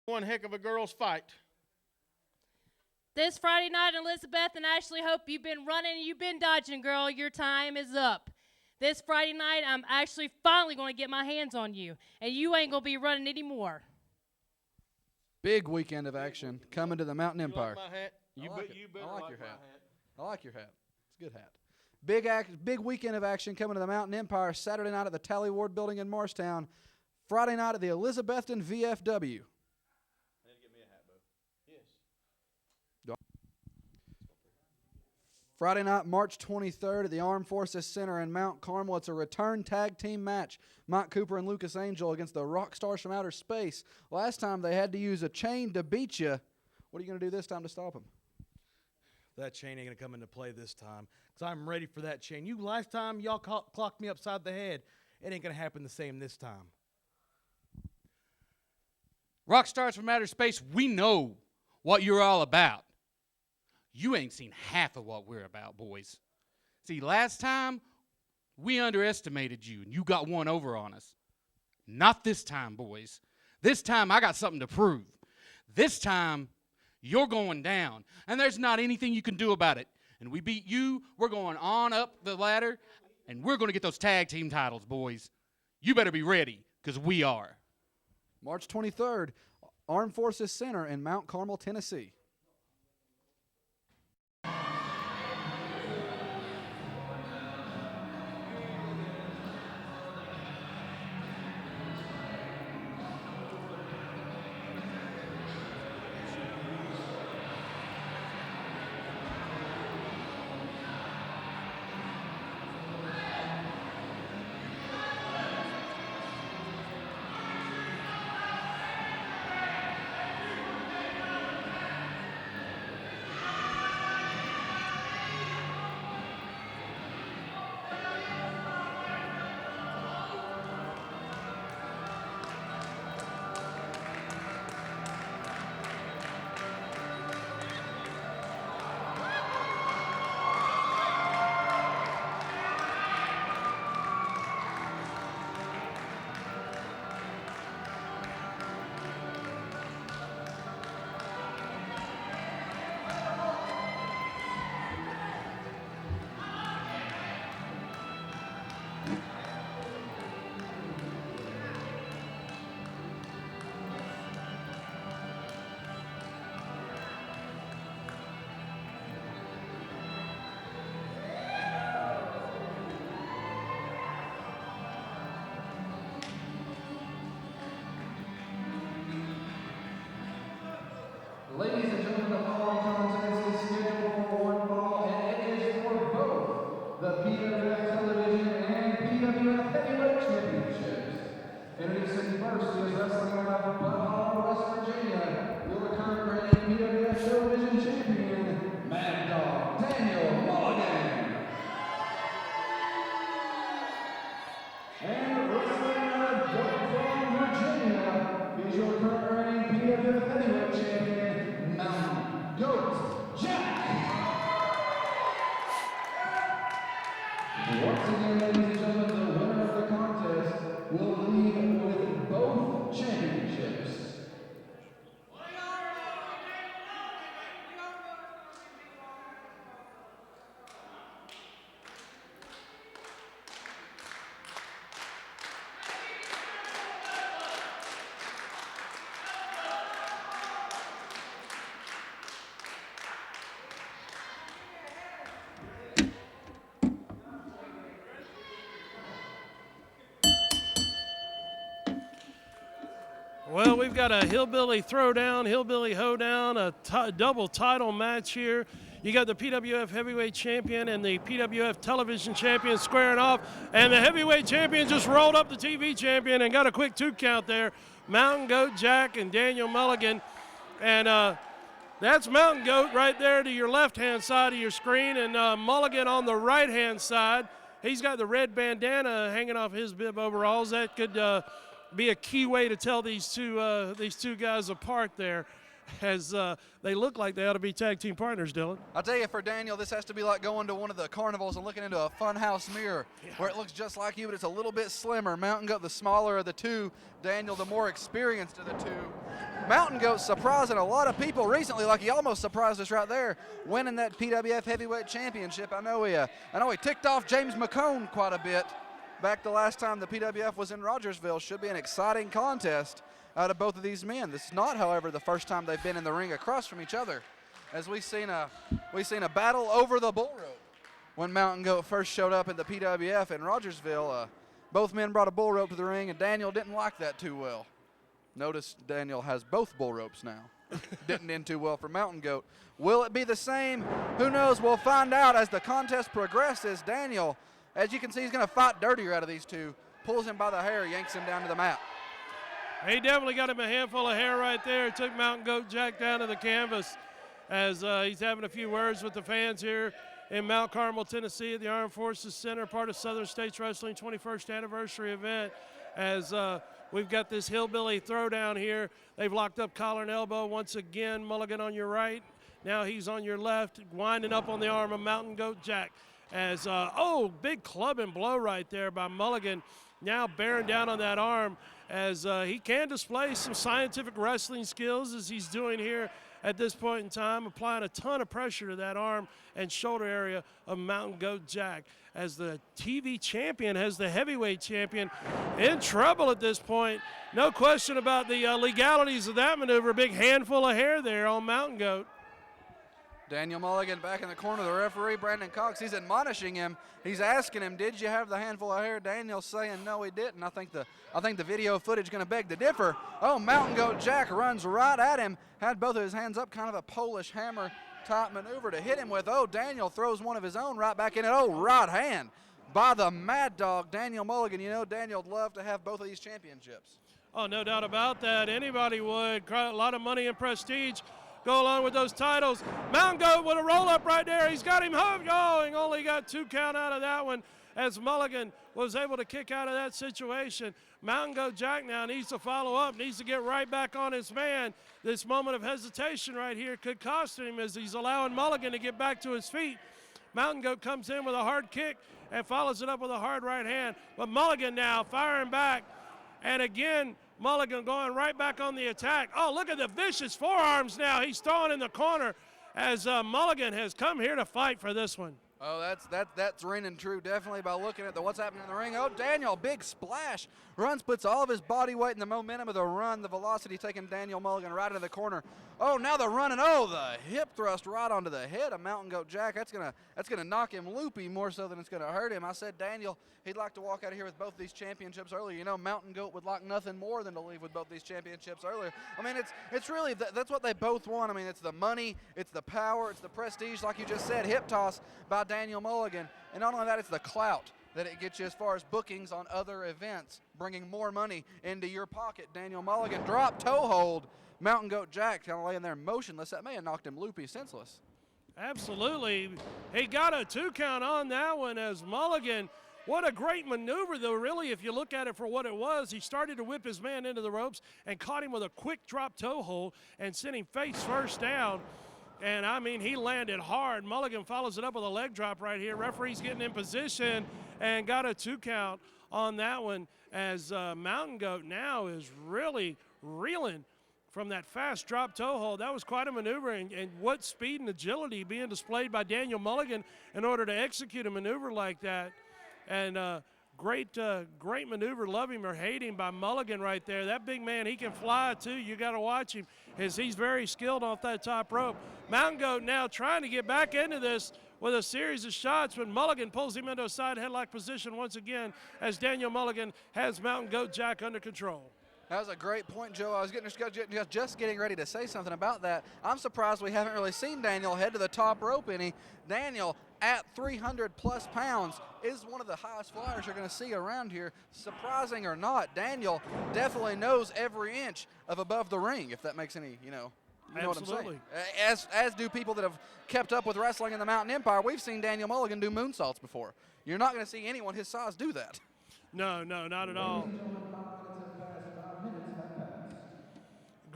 One heck of a girls' fight. This Friday night, Elizabeth and Ashley, hope you've been running and you've been dodging, girl. Your time is up. This Friday night, I'm actually finally going to get my hands on you, and you ain't going to be running anymore. Big weekend of action coming to the Mountain Empire. You like my hat? You better like your my hat. I like your hat. It's a good hat. Big weekend of action coming to the Mountain Empire. Saturday night at the Tally Ward Building in Morristown. Friday night at the Elizabethton VFW. Friday night, March 23rd at the Armed Forces Center in Mount Carmel. It's a return tag team match. Mike Cooper and Lucas Angel against the Rock Stars from Outer Space. Last time they had to use a chain to beat you. What are you going to do this time to stop them? That chain ain't going to come into play this time because I'm ready for that chain. Last time y'all clocked me upside the head. It ain't going to happen the same this time. Rock Stars from Outer Space, we know what you're all about. You ain't seen half of what we're about, boys. See, last time, we underestimated you, and you got one over on us. Not this time, boys. This time, I got something to prove. This time, you're going down, and there's not anything you can do about it. And we beat you, we're going on up the ladder, and we're going to get those tag team titles, boys. You better be ready, because we are. March 23rd, Armed Forces Center in Mount Carmel, Tennessee. Ladies and gentlemen, the following contest is scheduled for one fall, and it is for both the PWF Television and PWF Heavyweight Championships. Introducing first is wrestling out of Buffalo, West Virginia, your current reigning PWF Television Champion, Mad Dog Daniel Mulligan. And wrestling out of Buffalo, Virginia, is your current reigning PWF Heavyweight Champion, Mountain Goat Jack. Once again, ladies and gentlemen, the winner of the contest will leave with both championships. Well, we've got a hillbilly throwdown, hillbilly hoedown, a double title match here. You got the PWF Heavyweight Champion and the PWF Television Champion squaring off, and the Heavyweight Champion just rolled up the TV Champion and got a quick 2 count there. Mountain Goat Jack and Daniel Mulligan, and that's Mountain Goat right there to your left-hand side of your screen, and Mulligan on the right-hand side. He's got the red bandana hanging off his bib overalls. That could be a key way to tell these two guys apart there. as they look like they ought to be tag team partners, Dylan. I'll tell you, for Daniel, this has to be like going to one of the carnivals and looking into a funhouse mirror where it looks just like you, but it's a little bit slimmer. Mountain Goat, the smaller of the two. Daniel, the more experienced of the two. Mountain Goat surprising a lot of people recently, like he almost surprised us right there, winning that PWF Heavyweight Championship. I know he ticked off James McCone quite a bit back the last time the PWF was in Rogersville. Should be an exciting contest out of both of these men. This is not, however, the first time they've been in the ring across from each other, as we've seen a battle over the bull rope when Mountain Goat first showed up at the PWF in Rogersville. Both men brought a bull rope to the ring, and Daniel didn't like that too well. Notice Daniel has both bull ropes now. Didn't end too well for Mountain Goat. Will it be the same? Who knows? We'll find out as the contest progresses. Daniel, as you can see, he's going to fight dirtier out of these two. Pulls him by the hair, yanks him down to the mat. He definitely got him a handful of hair right there. Took Mountain Goat Jack down to the canvas as he's having a few words with the fans here in Mount Carmel, Tennessee at the Armed Forces Center, part of Southern States Wrestling 21st anniversary event. As we've got this hillbilly throwdown here. They've locked up collar and elbow once again. Mulligan on your right. Now he's on your left, winding up on the arm of Mountain Goat Jack. As, big club and blow right there by Mulligan. Now bearing down on that arm as he can display some scientific wrestling skills as he's doing here at this point in time, applying a ton of pressure to that arm and shoulder area of Mountain Goat Jack. As the TV champion, has the heavyweight champion in trouble at this point. No question about the legalities of that maneuver. Big handful of hair there on Mountain Goat. Daniel Mulligan back in the corner. The referee, Brandon Cox, he's admonishing him. He's asking him, did you have the handful of hair? Daniel's saying, no, he didn't. I think the video footage is going to beg to differ. Oh, Mountain Goat Jack runs right at him. Had both of his hands up, kind of a Polish hammer type maneuver to hit him with. Oh, Daniel throws one of his own right back in it. Oh, right hand by the Mad Dog, Daniel Mulligan. You know, Daniel would love to have both of these championships. Oh, no doubt about that. Anybody would. A lot of money and prestige go along with those titles. Mountain Goat with a roll-up right there. He's got him hooked. Oh, and only got 2 count out of that one as Mulligan was able to kick out of that situation. Mountain Goat Jack now needs to follow up, needs to get right back on his man. This moment of hesitation right here could cost him as he's allowing Mulligan to get back to his feet. Mountain Goat comes in with a hard kick and follows it up with a hard right hand. But Mulligan now firing back. And again, Mulligan going right back on the attack. Oh, look at the vicious forearms now. He's throwing in the corner as Mulligan has come here to fight for this one. Oh, that's ringing true, definitely, by looking at what's happening in the ring. Oh, Daniel, big splash. Runs, puts all of his body weight in the momentum of the run, the velocity taking Daniel Mulligan right into the corner. Oh, now the run, and oh, the hip thrust right onto the head of Mountain Goat Jack. That's gonna knock him loopy more so than it's gonna hurt him. I said Daniel, he'd like to walk out of here with both these championships earlier. You know, Mountain Goat would like nothing more than to leave with both these championships earlier. I mean, it's really, that's what they both want. I mean, it's the money, it's the power, it's the prestige, like you just said, hip toss by Daniel Mulligan. And not only that, it's the clout that it gets you as far as bookings on other events, bringing more money into your pocket. Daniel Mulligan drop toe hold. Mountain Goat Jack kind of laying there motionless. That may have knocked him loopy, senseless. Absolutely. He got a 2 count on that one as Mulligan. What a great maneuver, though, really, if you look at it for what it was. He started to whip his man into the ropes and caught him with a quick drop toe hold and sent him face first down. And, I mean, he landed hard. Mulligan follows it up with a leg drop right here. Referee's getting in position and got a 2 count on that one as Mountain Goat now is really reeling from that fast drop toe hold. That was quite a maneuver, and what speed and agility being displayed by Daniel Mulligan in order to execute a maneuver like that. And great maneuver, love him or hate him, by Mulligan right there. That big man, he can fly too. You got to watch him as he's very skilled off that top rope. Mountain Goat now trying to get back into this with a series of shots, but Mulligan pulls him into a side headlock position once again as Daniel Mulligan has Mountain Goat Jack under control. That was a great point, Joe. I was just getting ready to say something about that. I'm surprised we haven't really seen Daniel head to the top rope any. Daniel, at 300-plus pounds, is one of the highest flyers you're going to see around here. Surprising or not, Daniel definitely knows every inch of above the ring, if that makes any, you know what I'm saying. As do people that have kept up with wrestling in the Mountain Empire. We've seen Daniel Mulligan do moonsaults before. You're not going to see anyone his size do that. No, not at all.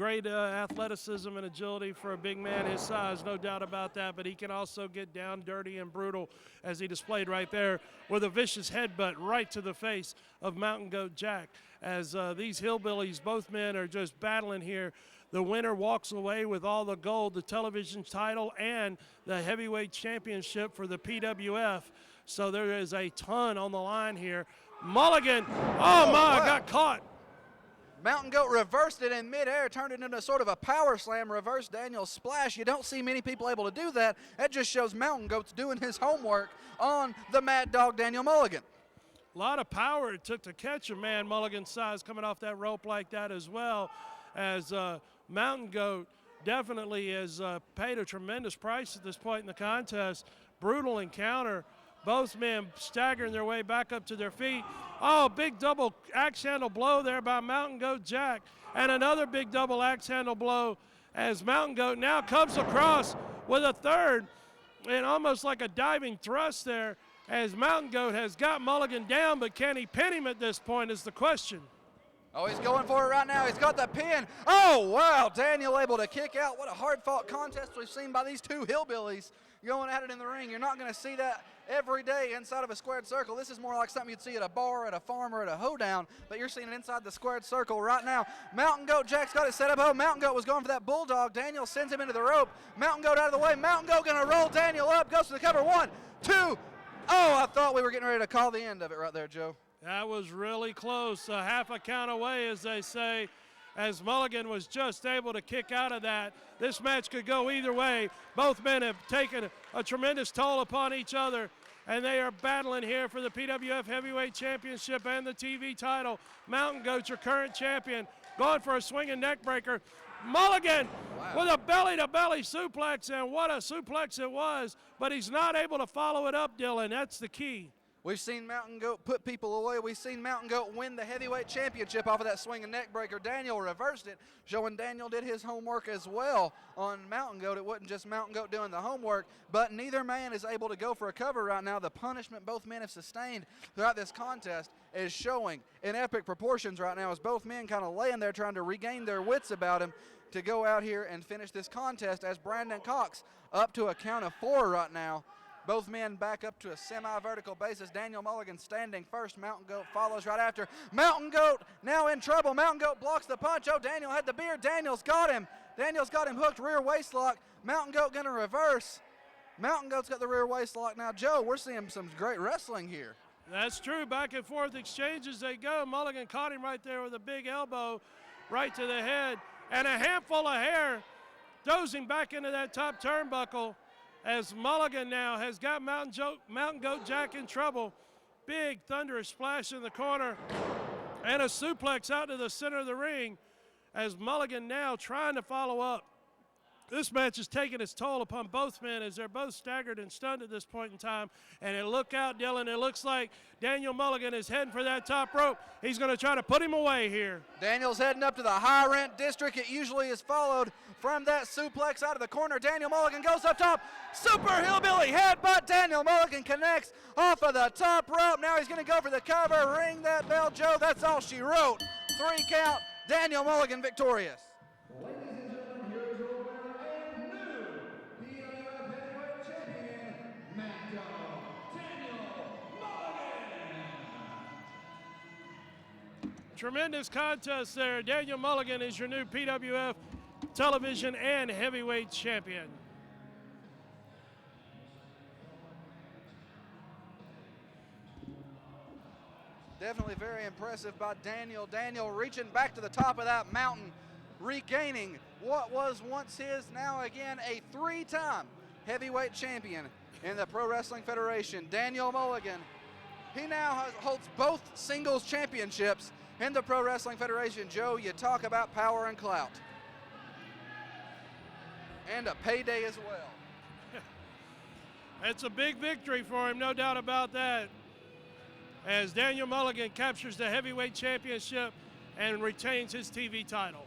great athleticism and agility for a big man his size, no doubt about that, but he can also get down dirty and brutal, as he displayed right there with a vicious headbutt right to the face of Mountain Goat Jack. As these hillbillies, both men are just battling here. The winner walks away with all the gold, the television title, and the heavyweight championship for the PWF. So there is a ton on the line here. Mulligan, oh my, wow. got caught. Mountain Goat reversed it in midair, turned it into sort of a power slam, reverse Daniel's splash. You don't see many people able to do that. That just shows Mountain Goat's doing his homework on the Mad Dog Daniel Mulligan. A lot of power it took to catch a man Mulligan's size coming off that rope like that as well, as Mountain Goat definitely has paid a tremendous price at this point in the contest. Brutal encounter. Both men staggering their way back up to their feet. Oh, big double axe handle blow there by Mountain Goat Jack. And another big double axe handle blow as Mountain Goat now comes across with a third and almost like a diving thrust there, as Mountain Goat has got Mulligan down, but can he pin him at this point is the question. Oh, he's going for it right now. He's got the pin. Oh, wow. Daniel able to kick out. What a hard-fought contest we've seen by these two hillbillies going at it in the ring. You're not going to see that every day inside of a squared circle. This is more like something you'd see at a bar, at a farm, or at a hoedown, but you're seeing it inside the squared circle right now. Mountain Goat Jack's got it set up. Oh, Mountain Goat was going for that bulldog. Daniel sends him into the rope. Mountain Goat out of the way. Mountain Goat going to roll Daniel up. Goes to the cover. 1, 2. Oh, I thought we were getting ready to call the end of it right there, Joe. That was really close. A half a count away, as they say, as Mulligan was just able to kick out of that. This match could go either way. Both men have taken a tremendous toll upon each other, and they are battling here for the PWF Heavyweight Championship and the TV title. Mountain Goat, your current champion, going for a swinging neck breaker. Mulligan with a belly-to-belly suplex, and what a suplex it was, but he's not able to follow it up, Dylan. That's the key. We've seen Mountain Goat put people away. We've seen Mountain Goat win the heavyweight championship off of that swinging neck breaker. Daniel reversed it, showing Daniel did his homework as well on Mountain Goat. It wasn't just Mountain Goat doing the homework, but neither man is able to go for a cover right now. The punishment both men have sustained throughout this contest is showing in epic proportions right now, as both men kind of laying there trying to regain their wits about him to go out here and finish this contest, as Brandon Cox up to a count of 4 right now. Both men back up to a semi-vertical basis. Daniel Mulligan standing first. Mountain Goat follows right after. Mountain Goat now in trouble. Mountain Goat blocks the punch. Oh, Daniel had the beard. Daniel's got him. Daniel's got him hooked. Rear waist lock. Mountain Goat going to reverse. Mountain Goat's got the rear waist lock. Now, Joe, we're seeing some great wrestling here. That's true. Back and forth exchanges they go. Mulligan caught him right there with a big elbow right to the head. And a handful of hair dozing back into that top turnbuckle, as Mulligan now has got Mountain Goat Jack in trouble. Big thunderous splash in the corner and a suplex out to the center of the ring, as Mulligan now trying to follow up. This match is taking its toll upon both men, as they're both staggered and stunned at this point in time. And look out, Dylan, it looks like Daniel Mulligan is heading for that top rope. He's going to try to put him away here. Daniel's heading up to the high rent district. It usually is followed from that suplex out of the corner. Daniel Mulligan goes up top. Super hillbilly headbutt. Daniel Mulligan connects off of the top rope. Now he's going to go for the cover. Ring that bell, Joe. That's all she wrote. 3 count. Daniel Mulligan victorious. Ladies and gentlemen, here is your winner and new PWF Heavyweight Champion, Mad Dog Daniel Mulligan. Tremendous contest there. Daniel Mulligan is your new PWF television and heavyweight champion. Definitely very impressive by Daniel. Daniel reaching back to the top of that mountain, regaining what was once his, now again a 3-time heavyweight champion in the Pro Wrestling Federation. Daniel Mulligan, he now holds both singles championships in the Pro Wrestling Federation. Joe, you talk about power and clout. And a payday as well. It's a big victory for him, no doubt about that, as Daniel Mulligan captures the heavyweight championship and retains his TV title.